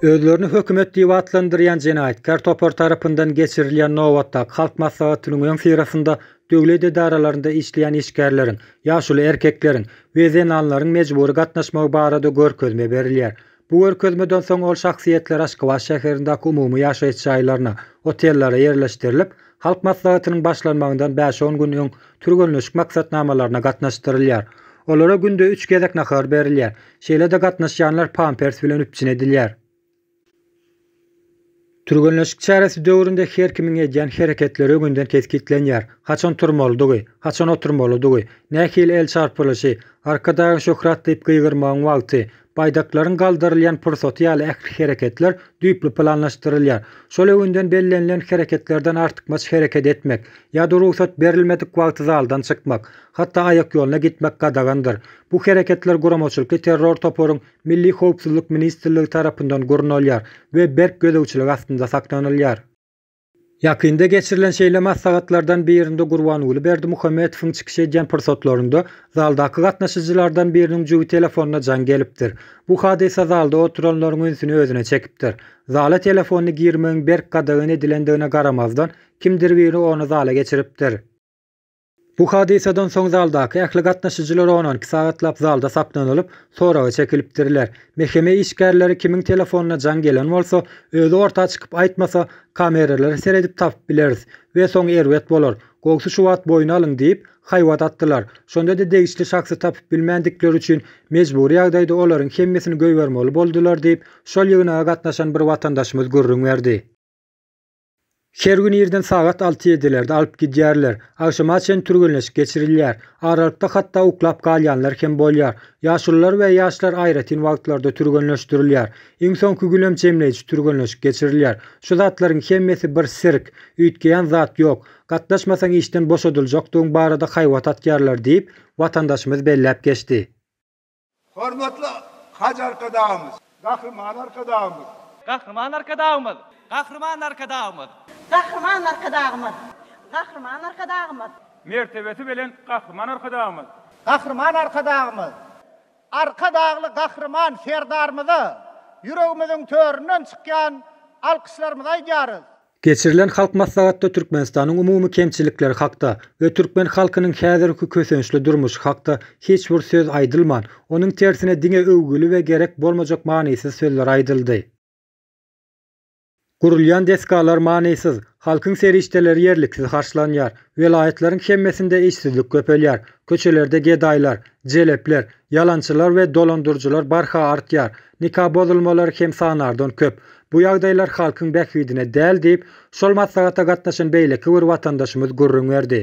Özlerini hökümet diýip atlandyrýan jenaýetkar topar tarapyndan geçirilýän nowatda halk maslahatynyň öň syrasynda döwlet edaralarynda işleýän işgärleriň, ýaşuly erkekleriň we zenanlaryň mejbury gatnaşmagy barada görkezme berilýär. Bu görkezmeden soň ol şahsiýetler Aşgabat şäherindäki umumy ýaşaýyş jaýlaryna, otellere ýerleşdirilip, halk maslahatynyň başlanmagyndan 5-10 gün öň türgünleşik maksatnamalaryna gatnaşdyrylýar. Olara günde 3 gezek nahar berilýär. Şeýle de gatnaşýanlar pampers bilen üpçün edilýär. Türgünleşik çaresi döwründe her kimiň edýän hereketleri öňünden keskitlenýär. Haçan turmalydygy, haçan oturmalydygy, nähili el çarpylyşy, arkadagy şöhrat diýip gyýgyrmagyň wagty, baydaklaryň galdyrylýan pursaty ýaly ähli hereketler düýpli planlaşdyrylýar. Şol öňünden bellenlen hereketlerden artykmaç hereket etmek, ýa-da ruhsat berilmedik wagty zaldan çykmak, hatda aýak ýoluna gitmek gadagandyr. Bu hereketler guramoçylykly terror toparyň Milli Howpsuzlyk Ministrligi tarapyndan gurnalýar we berk gözegçilik astynda saklanylýar. Ýakynda geçirilen şeýle maslahatlardan birinde Gurbanuly Berdimuhammedowyň çykyş edýän pursatlarynda zaldaky gatnaşyjylardan biriniň juwy telefonuna jan gelipdir. Bu hadisa zalda oturanlaryň öňsüni özüne çekipdir. Zala telefonu girmegiň berk gadagyny edilendigine garamazdan kimdir biri onu zala geçiripdir. Bu hadisadan soň zaldaky ähli gatnaşyjylar 12 sagatlap zalda saklanylyp, soragy çekilipdirler. Mehkeme işgärleri kimiň telefonuna jan gelen bolsa, özü orta çykyp aýtmasa, kameralary seredip tapyp bileriz we soň erwet bolar. Gogsu şu wagt boyuna alyň diýip haýwat atdylar. Şonda da degişli şahsy tapyp bilmendikleri üçin mejburi ýagdaýda olaryň hemmesini göýbermeli boldular diýip şol ýygyna gatnaşan bir watandaşymyz gürrüň berdi. Her gün ýerden sagat 6-7'lerde alyp gidýärler. Akşamaçyn türgünleşik geçirilýär. Aralykda hatda uklap galýanlar hem bolýar. Ýaşullar we ýaşlar aýratyn wagtlarda türgünleşdirilýär. Iň soňky gülem jemleýici türgünleşik geçirilýär. Şu zatlaryň hemmesi bir sirk, üýtgeýän zat ýok. Gatnaşmasaň işden boşadyljakdygyň barada haýwat atýarlar diýip watandaşymyz bellep geçdi. Hormatly haç arkadaşymyz, gahrman arkadaşymyz. Gahrman arkadaşymyz. Gahrman arkadaşymyz. Gahrman arkadaşymyz. Gahrman arkadaşymyz. Mertebeti bilen gahrman arkadaşymyz. Gahrman arkadaşymyz. Arkadagly gahrman serdarmyzy ýüregimiziň töründen çykýan alkışlarymyza aýdýarys. Geçirilen halk maslahatda Türkmenistanyň umumy kemçilikleri hakda we türkmen halkynyň häzirki kösençli durmuş hakda hiç bir söz aýdylman. Onuň tersine diňe öwgüli we gerek bolmajak manysyz sözler aýdyldy. Gurulýan deskalar manysyz, halkyň serişdeleri ýerliksiz harçlanýar, welaýetlaryň hemmesinde işsizlik köpelýär, köçelerde gedaýlar, jelepler, yalançylar we dolandyrjylar barha artýar, nikah bozulmalary hem sanardan köp. Bu ýagdaýlar halkyň bähwidine däl diýip, şol maslahata gatnaşan beýleki bir watandaşymyz gurrüň berdi.